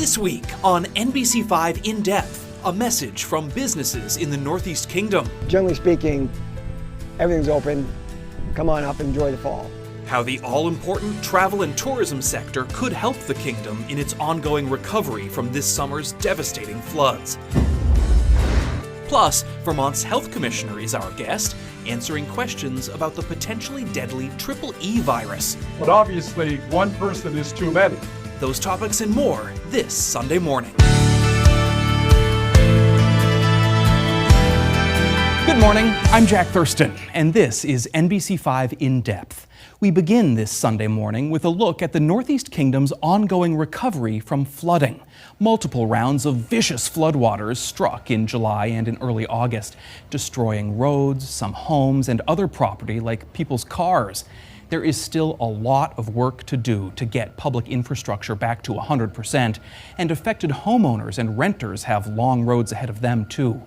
This week on NBC5 In Depth, a message from businesses in the Northeast Kingdom. Generally speaking, everything's open. Come on up, enjoy the fall. How the all-important travel and tourism sector could help the kingdom in its ongoing recovery from this summer's devastating floods. Plus, Vermont's health commissioner is our guest, answering questions about the potentially deadly Triple E virus. But obviously, one person is too many. Those topics and more this Sunday morning. Good morning, I'm Jack Thurston, and this is NBC5 In Depth. We begin this Sunday morning with a look at the Northeast Kingdom's ongoing recovery from flooding. Multiple rounds of vicious floodwaters struck in July and in early August, destroying roads, some homes, and other property like people's cars. There is still a lot of work to do to get public infrastructure back to 100%, and affected homeowners and renters have long roads ahead of them too.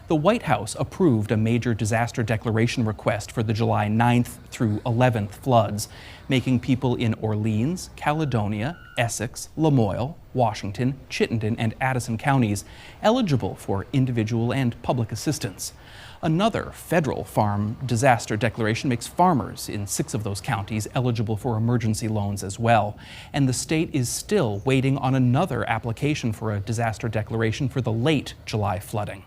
The White House approved a major disaster declaration request for the July 9th through 11th floods, making people in Orleans, Caledonia, Essex, Lamoille, Washington, Chittenden, and Addison counties eligible for individual and public assistance. Another federal farm disaster declaration makes farmers in 6 of those counties eligible for emergency loans as well. And the state is still waiting on another application for a disaster declaration for the late July flooding.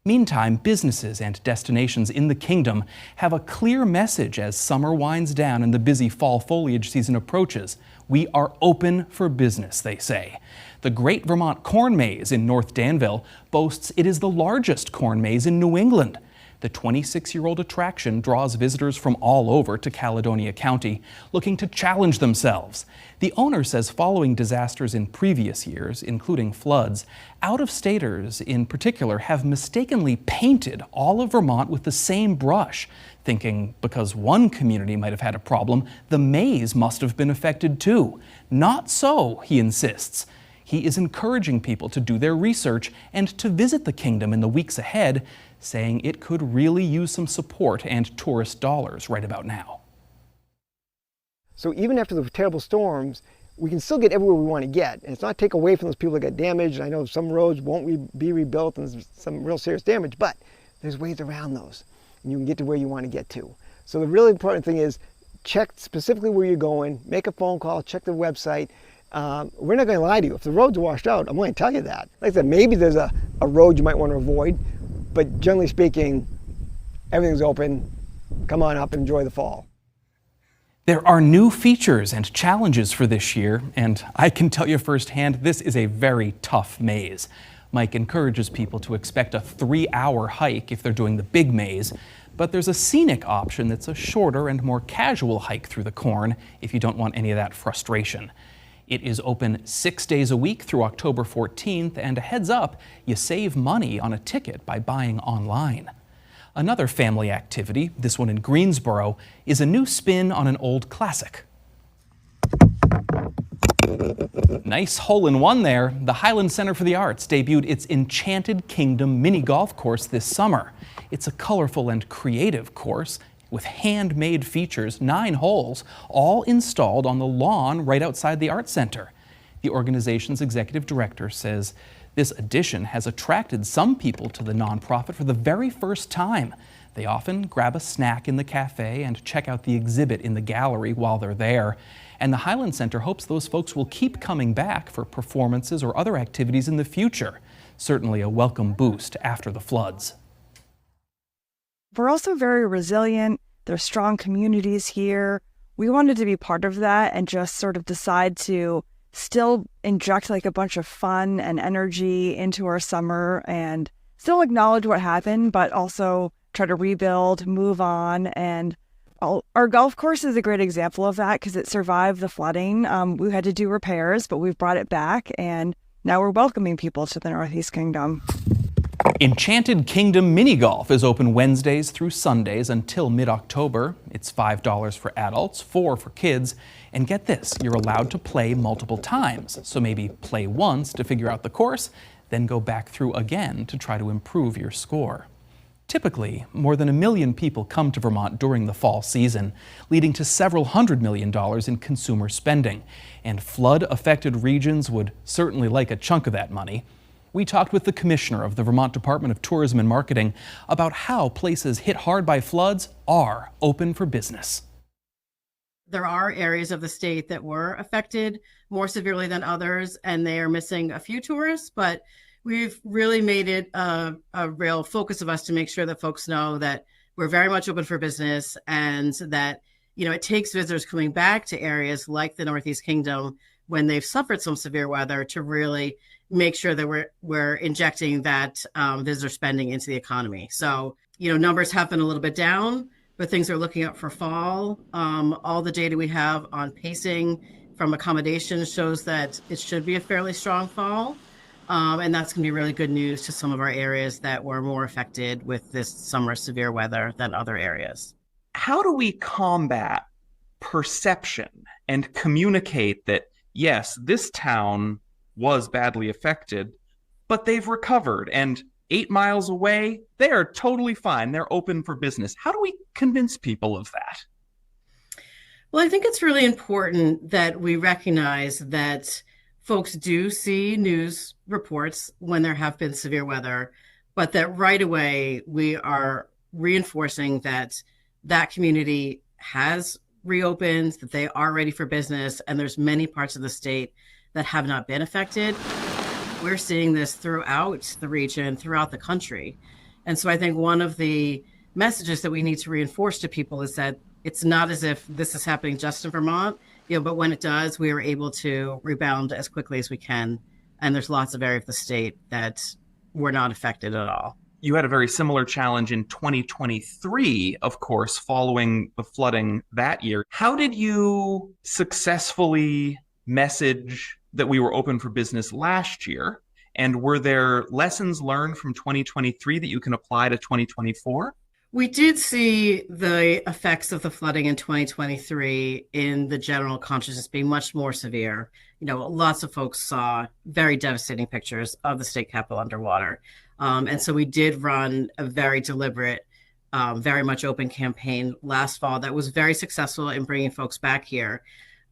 Meantime, businesses and destinations in the kingdom have a clear message as summer winds down and the busy fall foliage season approaches. We are open for business, they say. The Great Vermont Corn Maze in North Danville boasts it is the largest corn maze in New England. The 26-year-old attraction draws visitors from all over to Caledonia County, looking to challenge themselves. The owner says following disasters in previous years, including floods, out-of-staters in particular have mistakenly painted all of Vermont with the same brush, thinking because one community might have had a problem, the maze must have been affected too. Not so, he insists. He is encouraging people to do their research and to visit the kingdom in the weeks ahead, saying it could really use some support and tourist dollars right about now. So even after the terrible storms, we can still get everywhere we want to get. And it's not take away from those people that got damaged. I know some roads won't be rebuilt and there's some real serious damage, but there's ways around those. And you can get to where you want to get to. So the really important thing is check specifically where you're going, make a phone call, check the website. We're not going to lie to you. If the road's washed out, I'm going to tell you that. Like I said, maybe there's a road you might want to avoid, but generally speaking, everything's open. Come on up, enjoy the fall. There are new features and challenges for this year, and I can tell you firsthand, this is a very tough maze. Mike encourages people to expect a 3-hour hike if they're doing the big maze, but there's a scenic option that's a shorter and more casual hike through the corn if you don't want any of that frustration. It is open 6 days a week through October 14th, and a heads up, you save money on a ticket by buying online. Another family activity, this one in Greensboro, is a new spin on an old classic. Nice hole-in-one there. The Highland Center for the Arts debuted its Enchanted Kingdom mini golf course this summer. It's a colorful and creative course with handmade features, 9 holes, all installed on the lawn right outside the Arts Center. The organization's executive director says this addition has attracted some people to the nonprofit for the very first time. They often grab a snack in the cafe and check out the exhibit in the gallery while they're there. And the Highland Center hopes those folks will keep coming back for performances or other activities in the future. Certainly a welcome boost after the floods. We're also very resilient. There's strong communities here. We wanted to be part of that and just sort of decide to still inject like a bunch of fun and energy into our summer and still acknowledge what happened, but also try to rebuild, move on. And our golf course is a great example of that because it survived the flooding. We had to do repairs, but we've brought it back, and now we're welcoming people to the Northeast Kingdom. Enchanted Kingdom Mini Golf is open Wednesdays through Sundays until mid-October. It's $5 for adults, $4 for kids. And get this, you're allowed to play multiple times. So maybe play once to figure out the course, then go back through again to try to improve your score. Typically, more than 1 million people come to Vermont during the fall season, leading to several $100 million in consumer spending. And flood-affected regions would certainly like a chunk of that money. We talked with the commissioner of the Vermont Department of Tourism and Marketing about how places hit hard by floods are open for business. There are areas of the state that were affected more severely than others, and they are missing a few tourists, but we've really made it a real focus of us to make sure that folks know that we're very much open for business, and that, you know, it takes visitors coming back to areas like the Northeast Kingdom when they've suffered some severe weather to really make sure that we're injecting that visitor spending into the economy. So, you know, numbers have been a little bit down, but things are looking up for fall. All the data we have on pacing from accommodations shows that it should be a fairly strong fall. And that's going to be really good news to some of our areas that were more affected with this summer severe weather than other areas. How do we combat perception and communicate that, yes, this town was badly affected, but they've recovered, and 8 miles away, they are totally fine. They're open for business. How do we convince people of that? Well, I think it's really important that we recognize that folks do see news reports when there have been severe weather, but that right away we are reinforcing that that community has reopened, that they are ready for business, and there's many parts of the state that have not been affected. We're seeing this throughout the region, throughout the country. And so I think one of the messages that we need to reinforce to people is that it's not as if this is happening just in Vermont, you know, but when it does, we are able to rebound as quickly as we can. And there's lots of areas of the state that were not affected at all. You had a very similar challenge in 2023, of course, following the flooding that year. How did you successfully message that we were open for business last year? And were there lessons learned from 2023 that you can apply to 2024? We did see the effects of the flooding in 2023 in the general consciousness being much more severe. You know, lots of folks saw very devastating pictures of the state capitol underwater. And so we did run a very deliberate, very much open campaign last fall that was very successful in bringing folks back here.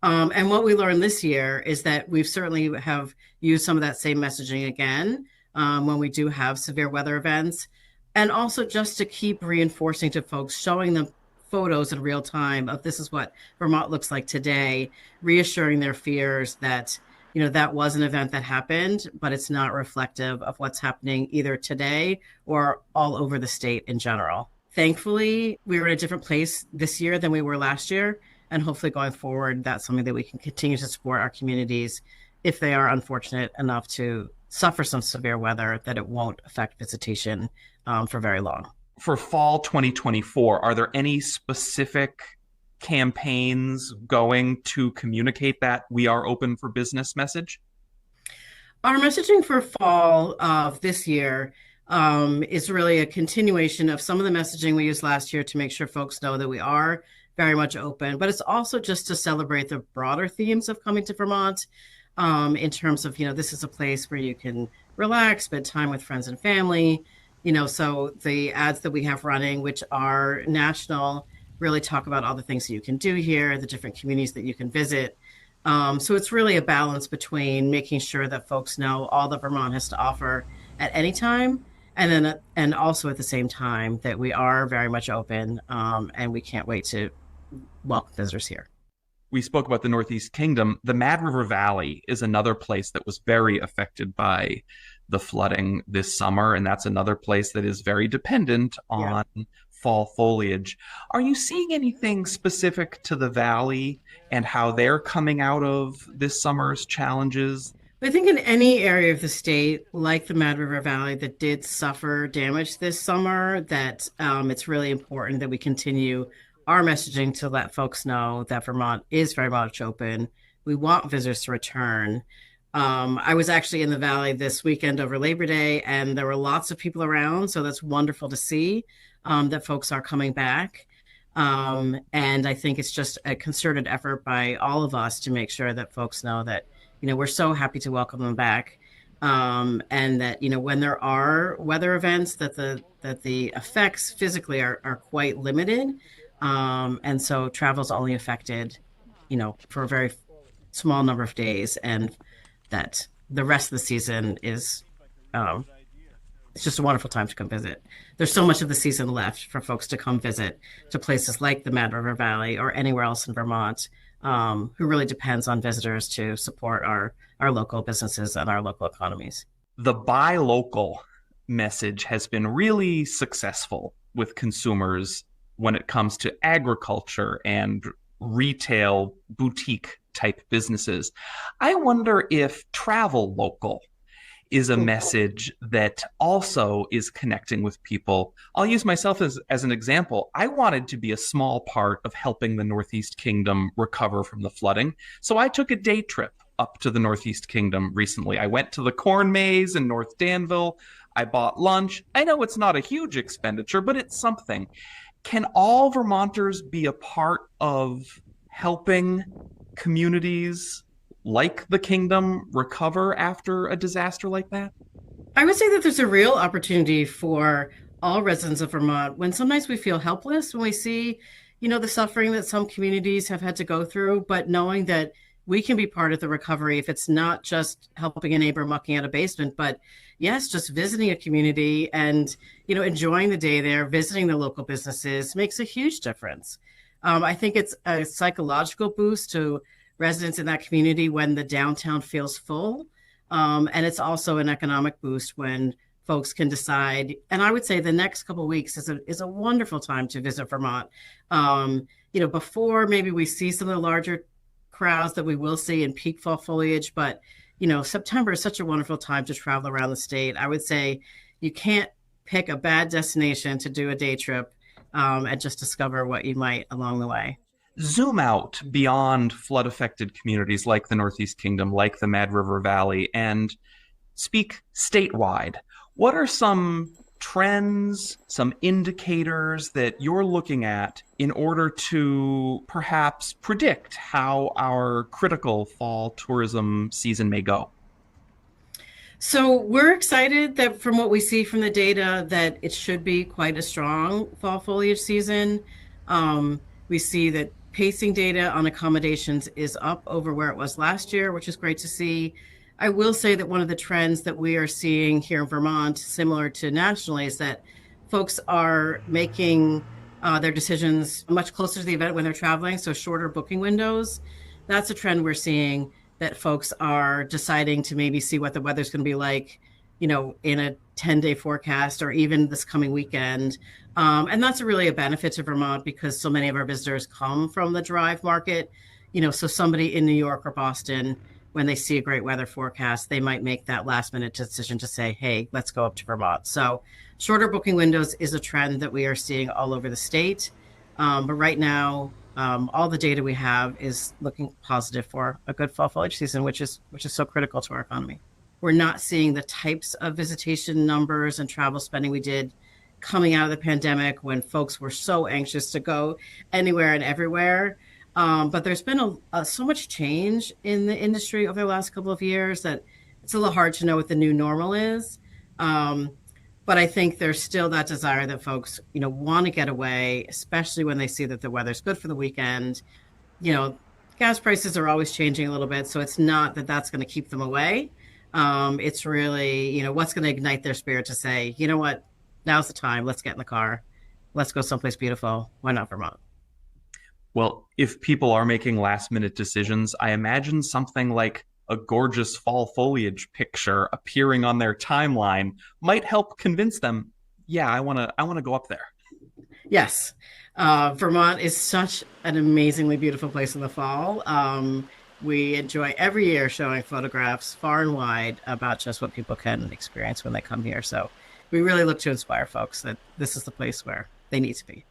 And what we learned this year is that we've certainly have used some of that same messaging again when we do have severe weather events. And also just to keep reinforcing to folks, showing them photos in real time of this is what Vermont looks like today, reassuring their fears that, you know, that was an event that happened, but it's not reflective of what's happening either today or all over the state in general. Thankfully, we were in a different place this year than we were last year. And hopefully going forward, that's something that we can continue to support our communities if they are unfortunate enough to suffer some severe weather, that it won't affect visitation for very long. For fall 2024, are there any specific campaigns going to communicate that we are open for business message? Our messaging for fall of this year is really a continuation of some of the messaging we used last year to make sure folks know that we are very much open, but it's also just to celebrate the broader themes of coming to Vermont in terms of, you know, this is a place where you can relax, spend time with friends and family, you know, so the ads that we have running, which are national, really talk about all the things that you can do here, the different communities that you can visit. So it's really a balance between making sure that folks know all that Vermont has to offer at any time, and also at the same time that we are very much open and we can't wait to welcome visitors here. We spoke about the Northeast Kingdom. The Mad River Valley is another place that was very affected by the flooding this summer, and that's another place that is very dependent on fall foliage. Are you seeing anything specific to the valley and how they're coming out of this summer's challenges? I think in any area of the state, like the Mad River Valley, that did suffer damage this summer, that it's really important that we continue our messaging to let folks know that Vermont is very much open. We want visitors to return. I was actually in the Valley this weekend over Labor Day, and there were lots of people around. So that's wonderful to see that folks are coming back. And I think it's just a concerted effort by all of us to make sure that folks know that, you know, we're so happy to welcome them back. and that when there are weather events, that the effects physically are quite limited, and so travel's only affected for a very small number of days, and that the rest of the season is it's just a wonderful time to come visit. There's so much of the season left for folks to come visit to places like the Mad River Valley or anywhere else in Vermont, who really depends on visitors to support our local businesses and our local economies. The buy local message has been really successful with consumers when it comes to agriculture and retail boutique type businesses. I wonder if travel local is a message that also is connecting with people. I'll use myself as an example. I wanted to be a small part of helping the Northeast Kingdom recover from the flooding. So I took a day trip up to the Northeast Kingdom recently. I went to the corn maze in North Danville. I bought lunch. I know it's not a huge expenditure, but it's something. Can all Vermonters be a part of helping communities like the Kingdom recover after a disaster like that? I would say that there's a real opportunity for all residents of Vermont when sometimes we feel helpless when we see, the suffering that some communities have had to go through, but knowing that we can be part of the recovery if it's not just helping a neighbor mucking out a basement, but yes, just visiting a community and, enjoying the day there, visiting the local businesses makes a huge difference. I think it's a psychological boost to residents in that community when the downtown feels full. And it's also an economic boost when folks can decide. And I would say the next couple of weeks is a wonderful time to visit Vermont. Before maybe we see some of the larger crowds that we will see in peak fall foliage, but September is such a wonderful time to travel around the state. I would say you can't pick a bad destination to do a day trip and just discover what you might along the way. Zoom out beyond flood affected communities like the Northeast Kingdom, like the Mad River Valley, and speak statewide. What are some trends, some indicators that you're looking at in order to perhaps predict how our critical fall tourism season may go? So we're excited that from what we see from the data that it should be quite a strong fall foliage season. We see that pacing data on accommodations is up over where it was last year, which is great to see. I will say that one of the trends that we are seeing here in Vermont, similar to nationally, is that folks are making their decisions much closer to the event when they're traveling, so shorter booking windows. That's a trend we're seeing, that folks are deciding to maybe see what the weather's going to be like, in a 10-day forecast or even this coming weekend. And that's really a benefit to Vermont because so many of our visitors come from the drive market. So somebody in New York or Boston, when they see a great weather forecast, they might make that last minute decision to say, hey, let's go up to Vermont. So shorter booking windows is a trend that we are seeing all over the state. But right now, all the data we have is looking positive for a good fall foliage season, which is so critical to our economy. We're not seeing the types of visitation numbers and travel spending we did coming out of the pandemic when folks were so anxious to go anywhere and everywhere. But there's been so much change in the industry over the last couple of years that it's a little hard to know what the new normal is. But I think there's still that desire that folks, want to get away, especially when they see that the weather's good for the weekend. Gas prices are always changing a little bit, so it's not that that's going to keep them away. It's really, what's going to ignite their spirit to say, you know what, now's the time. Let's get in the car. Let's go someplace beautiful. Why not Vermont? Well, if people are making last minute decisions, I imagine something like a gorgeous fall foliage picture appearing on their timeline might help convince them, yeah, I want to go up there. Yes. Vermont is such an amazingly beautiful place in the fall. We enjoy every year showing photographs far and wide about just what people can experience when they come here. So we really look to inspire folks that this is the place where they need to be.